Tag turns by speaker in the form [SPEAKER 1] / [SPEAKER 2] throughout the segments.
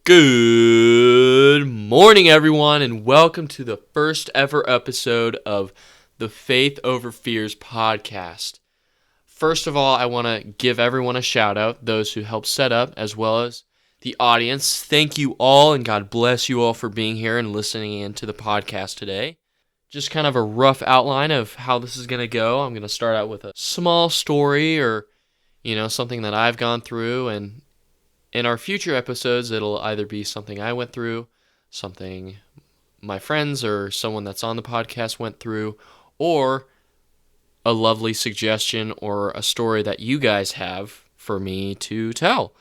[SPEAKER 1] Good morning, everyone, and welcome to the first ever episode of the Faith Over Fears podcast. First of all, I want to give everyone a shout out, those who helped set up, as well as the audience. Thank you all, and God bless you all for being here and listening in to the podcast today. Just kind of a rough outline of how this is going to go. I'm going to start out with a small story or, something that I've gone through, and in our future episodes, it'll either be something I went through, something my friends or someone that's on the podcast went through, or a lovely suggestion or a story that you guys have for me to tell.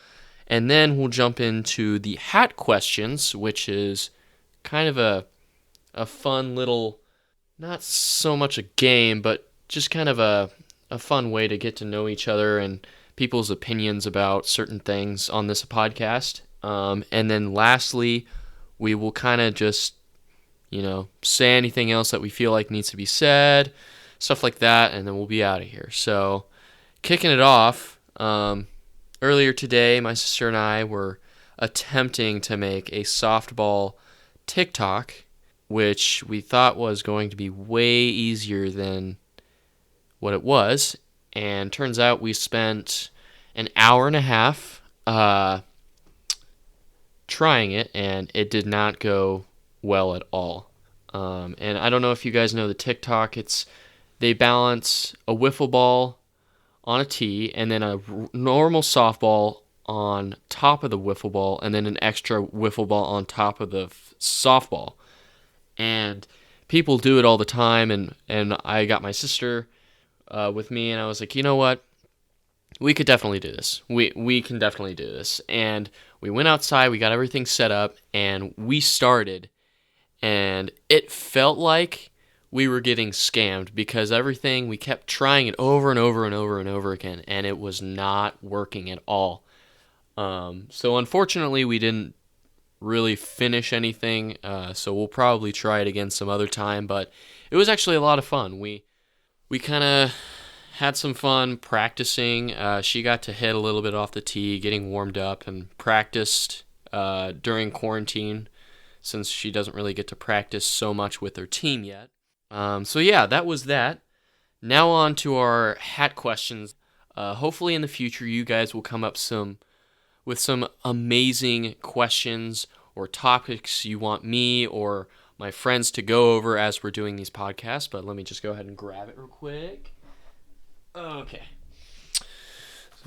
[SPEAKER 1] And then we'll jump into the hat questions, which is kind of a fun little, not so much a game, but just kind of a fun way to get to know each other and people's opinions about certain things on this podcast. And then lastly, we will kind of just, say anything else that we feel like needs to be said, stuff like that, and then we'll be out of here. So, kicking it off, earlier today, my sister and I were attempting to make a softball TikTok, which we thought was going to be way easier than what it was. And turns out we spent an hour and a half trying it, and it did not go well at all. And I don't know if you guys know the TikTok. They balance a wiffle ball on a tee, and then a normal softball on top of the wiffle ball, and then an extra wiffle ball on top of the softball. And people do it all the time, and I got my sister with me, and I was like, you know what? We could definitely do this. We can definitely do this. And we went outside, we got everything set up, and we started. And it felt like we were getting scammed because we kept trying it over and over and over and over again, and it was not working at all. So unfortunately, we didn't really finish anything, so we'll probably try it again some other time, but it was actually a lot of fun. We kind of had some fun practicing. She got to hit a little bit off the tee, getting warmed up, and practiced during quarantine since she doesn't really get to practice so much with her team yet. So yeah, that was that. Now on to our hat questions. Hopefully in the future you guys will come up with some amazing questions or topics you want me or my friends to go over as we're doing these podcasts, but let me just go ahead and grab it real quick. Okay. So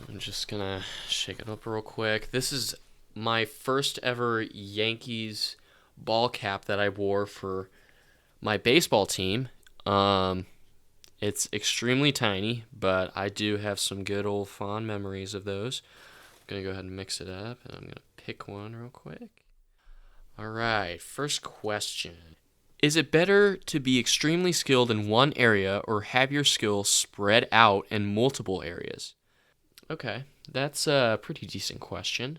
[SPEAKER 1] I'm just going to shake it up real quick. This is my first ever Yankees ball cap that I wore for my baseball team. It's extremely tiny, but I do have some good old fond memories of those. I'm going to go ahead and mix it up, and I'm going to pick one real quick. All right, first question. Is it better to be extremely skilled in one area or have your skills spread out in multiple areas? Okay, that's a pretty decent question.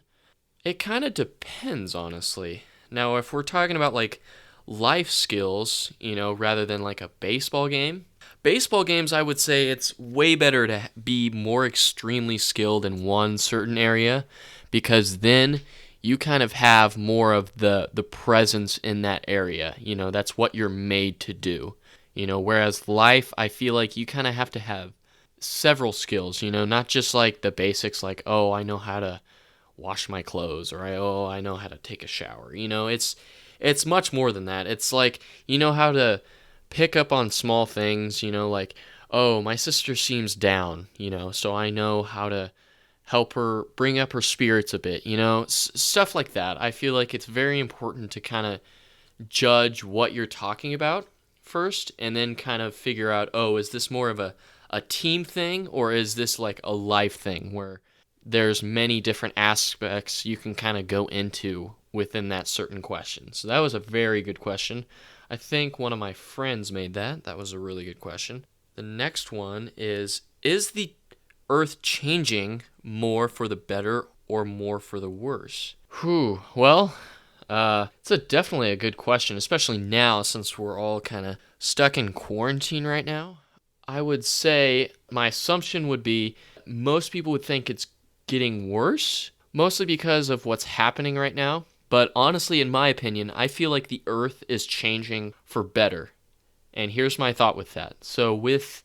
[SPEAKER 1] It kind of depends, honestly. Now, if we're talking about like life skills, rather than like a baseball games, I would say it's way better to be more extremely skilled in one certain area because then you kind of have more of the presence in that area. That's what you're made to do. Whereas life, I feel like you kind of have to have several skills, not just like the basics like, oh, I know how to wash my clothes or I know how to take a shower. It's much more than that. It's like, how to pick up on small things, like, oh, my sister seems down, so I know how to help her bring up her spirits a bit, stuff like that. I feel like it's very important to kind of judge what you're talking about first and then kind of figure out, oh, is this more of a team thing or is this like a life thing where there's many different aspects you can kind of go into within that certain question. So that was a very good question. I think one of my friends made that. That was a really good question. The next one is the Earth changing more for the better or more for the worse? Well, it's definitely a good question, especially now since we're all kind of stuck in quarantine right now. I would say my assumption would be most people would think it's getting worse, mostly because of what's happening right now. But honestly, in my opinion, I feel like the earth is changing for better. And here's my thought with that. So with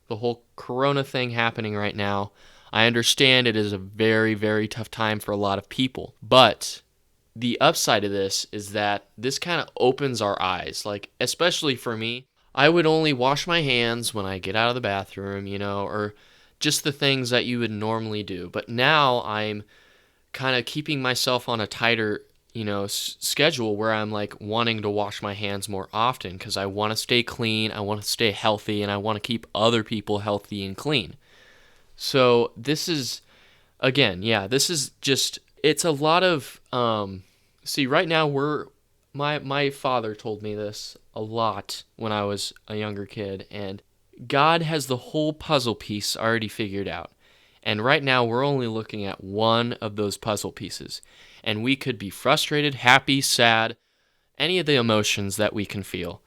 [SPEAKER 1] the whole corona thing happening right now, I understand it is a very, very tough time for a lot of people. But the upside of this is that this kind of opens our eyes. Like, especially for me, I would only wash my hands when I get out of the bathroom, or just the things that you would normally do. But now I'm kind of keeping myself on a tighter, schedule where I'm like wanting to wash my hands more often because I want to stay clean, I want to stay healthy, and I want to keep other people healthy and clean. So this is, again, yeah, this is just, it's a lot of, see, right now my father told me this a lot when I was a younger kid, and God has the whole puzzle piece already figured out. And right now we're only looking at one of those puzzle pieces. And we could be frustrated, happy, sad, any of the emotions that we can feel.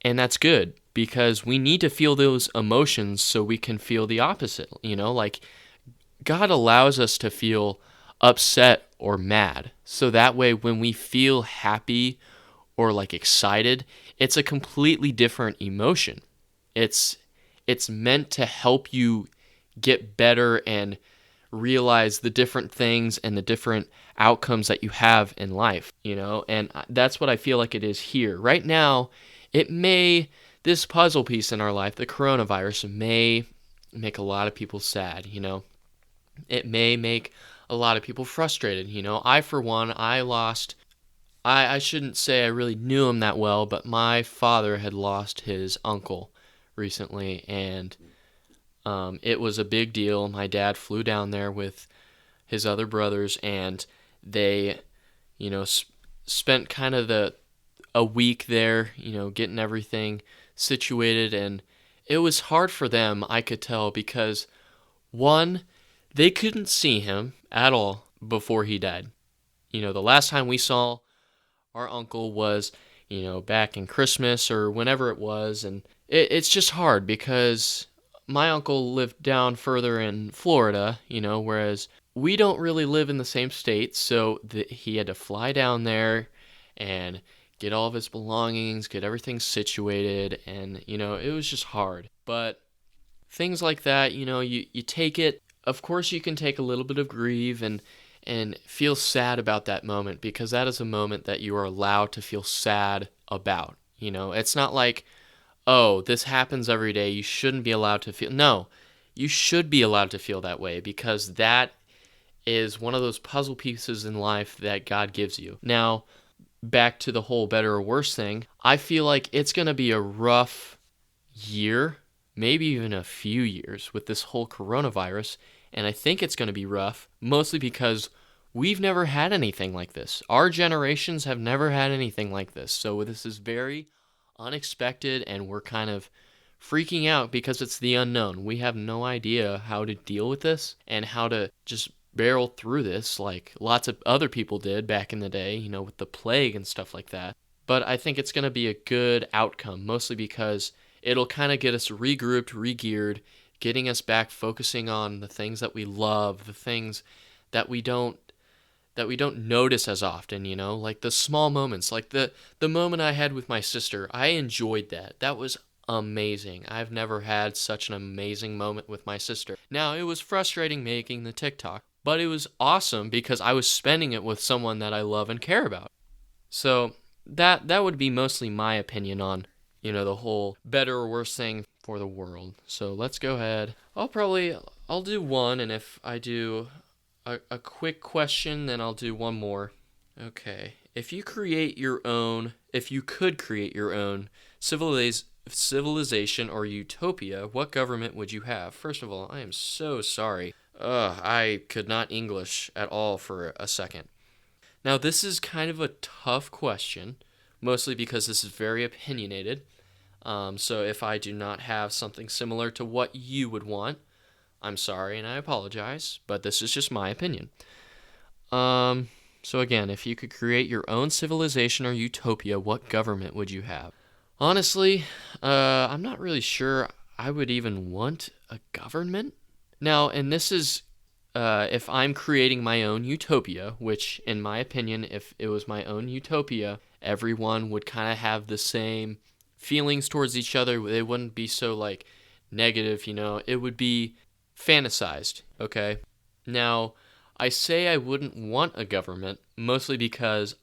[SPEAKER 1] And that's good because we need to feel those emotions so we can feel the opposite. Like God allows us to feel upset or mad. So that way when we feel happy or like excited, it's a completely different emotion. It's meant to help you get better and realize the different things and the different outcomes that you have in life, and that's what I feel like it is here. Right now, this puzzle piece in our life, the coronavirus, may make a lot of people sad, It may make a lot of people frustrated, I, for one, I shouldn't say I really knew him that well, but my father had lost his uncle recently, and it was a big deal. My dad flew down there with his other brothers, and they, spent kind of a week there, getting everything situated, and it was hard for them, I could tell, because one, they couldn't see him at all before he died. The last time we saw our uncle was, back in Christmas or whenever it was, and it's just hard because my uncle lived down further in Florida, whereas we don't really live in the same state, so he had to fly down there and get all of his belongings, get everything situated, and, it was just hard. But things like that, you take it. Of course, you can take a little bit of grief and feel sad about that moment because that is a moment that you are allowed to feel sad about. It's not like, oh, this happens every day, you shouldn't be allowed to feel. No, you should be allowed to feel that way because that is one of those puzzle pieces in life that God gives you. Now, back to the whole better or worse thing, I feel like it's going to be a rough year, maybe even a few years with this whole coronavirus, and I think it's going to be rough, mostly because we've never had anything like this. Our generations have never had anything like this, so this is very unexpected, and we're kind of freaking out because it's the unknown. We have no idea how to deal with this and how to just barrel through this like lots of other people did back in the day, with the plague and stuff like that. But I think it's going to be a good outcome, mostly because it'll kind of get us regrouped, re-geared, getting us back focusing on the things that we love, the things that we don't notice as often, like the small moments, like the moment I had with my sister. I enjoyed that. That was amazing. I've never had such an amazing moment with my sister. Now, it was frustrating making the TikTok, but it was awesome because I was spending it with someone that I love and care about. So that would be mostly my opinion on, the whole better or worse thing for the world. So let's go ahead. I'll do one, and if I do a quick question, then I'll do one more. Okay. If you could create your own civilization or utopia, what government would you have? First of all, I am so sorry. I could not English at all for a second. Now, this is kind of a tough question, mostly because this is very opinionated. So if I do not have something similar to what you would want, I'm sorry and I apologize, but this is just my opinion. So again, if you could create your own civilization or utopia, what government would you have? Honestly, I'm not really sure I would even want a government. Now, and this is if I'm creating my own utopia, which in my opinion, if it was my own utopia, everyone would kind of have the same feelings towards each other. They wouldn't be so like negative, it would be fantasized. Okay. Now, I say I wouldn't want a government mostly because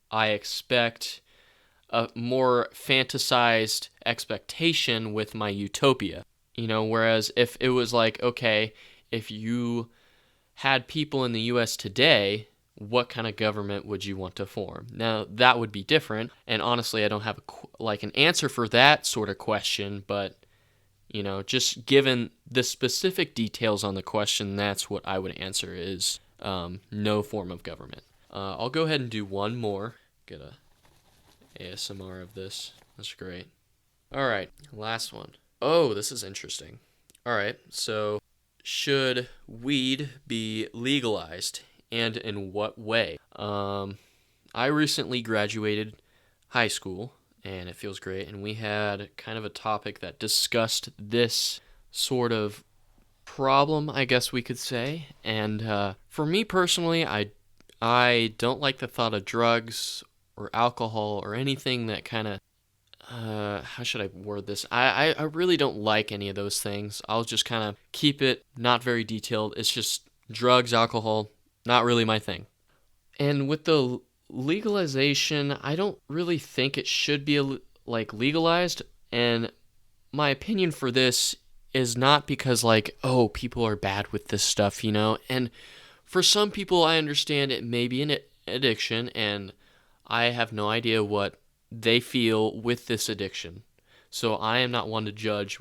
[SPEAKER 1] I expect a more fantasized expectation with my utopia. Whereas if it was like, okay, if you had people in the US today, what kind of government would you want to form? Now, that would be different, and honestly, I don't have an answer for that sort of question, but just given the specific details on the question, that's what I would answer is no form of government. I'll go ahead and do one more. Get a ASMR of this. That's great. All right, last one. Oh, this is interesting. All right, so should weed be legalized, and in what way? I recently graduated high school, and it feels great, and we had kind of a topic that discussed this sort of problem, I guess we could say. And for me personally, I don't like the thought of drugs or alcohol or anything that kind of how should I word this? I really don't like any of those things. I'll just kind of keep it not very detailed. It's just drugs, alcohol, not really my thing. And with the legalization, I don't really think it should be legalized. And my opinion for this is not because oh, people are bad with this stuff, And for some people, I understand it may be an addiction, and I have no idea what they feel with this addiction. So I am not one to judge,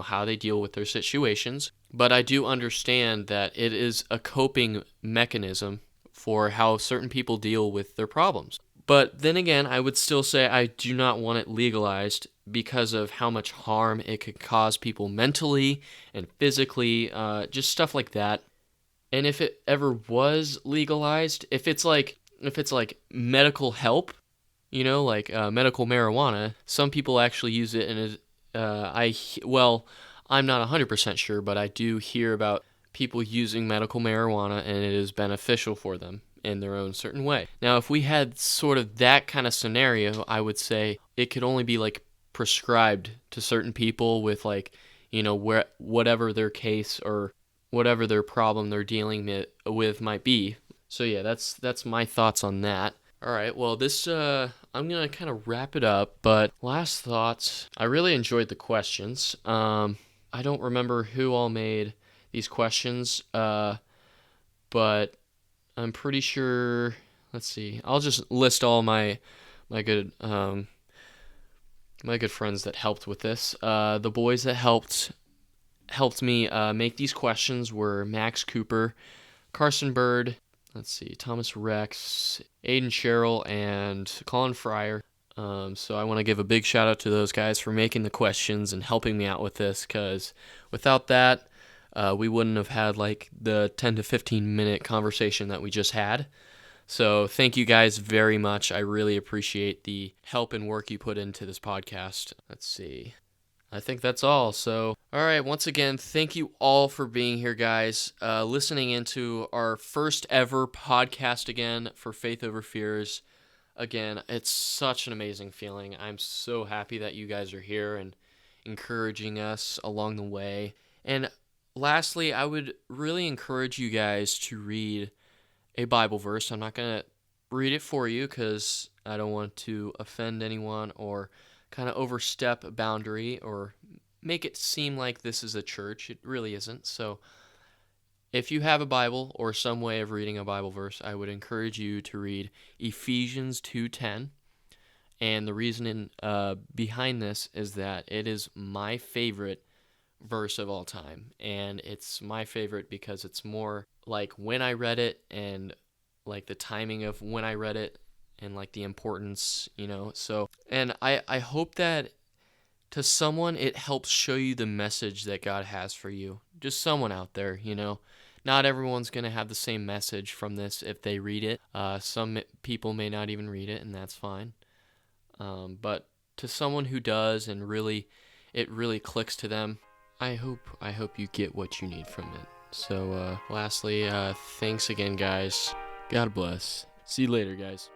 [SPEAKER 1] how they deal with their situations. But I do understand that it is a coping mechanism for how certain people deal with their problems. But then again, I would still say I do not want it legalized because of how much harm it could cause people mentally and physically, just stuff like that. And if it ever was legalized, if it's like medical help, medical marijuana, some people actually use it, and I'm not 100% sure, but I do hear about people using medical marijuana, and it is beneficial for them in their own certain way. Now, if we had sort of that kind of scenario, I would say it could only be prescribed to certain people with whatever their case or whatever their problem they're dealing with might be. So yeah, that's my thoughts on that. All right, well, I'm going to kind of wrap it up, but last thoughts, I really enjoyed the questions. I don't remember who all made these questions, but I'm pretty sure, let's see, I'll just list all my good friends that helped with this. The boys that helped me make these questions were Max Cooper, Carson Bird, let's see, Thomas Rex, Aiden Sherrill, and Colin Fryer. So I want to give a big shout out to those guys for making the questions and helping me out with this, because without that, we wouldn't have had the 10 to 15 minute conversation that we just had. So thank you guys very much. I really appreciate the help and work you put into this podcast. Let's see. I think that's all. So, all right, once again, thank you all for being here, guys. Listening into our first ever podcast again for Faith Over Fears. Again, it's such an amazing feeling. I'm so happy that you guys are here and encouraging us along the way. And lastly, I would really encourage you guys to read a Bible verse. I'm not going to read it for you because I don't want to offend anyone or kind of overstep a boundary or make it seem like this is a church. It really isn't. So if you have a Bible or some way of reading a Bible verse, I would encourage you to read Ephesians 2:10. And the reason behind this is that it is my favorite verse of all time. And it's my favorite because it's more like when I read it and the timing of when I read it and the importance, So, and I hope that to someone it helps show you the message that God has for you. Just someone out there, Not everyone's going to have the same message from this if they read it. Some people may not even read it, and that's fine. But to someone who does and it really clicks to them, I hope you get what you need from it. So, lastly, thanks again, guys. God bless. See you later, guys.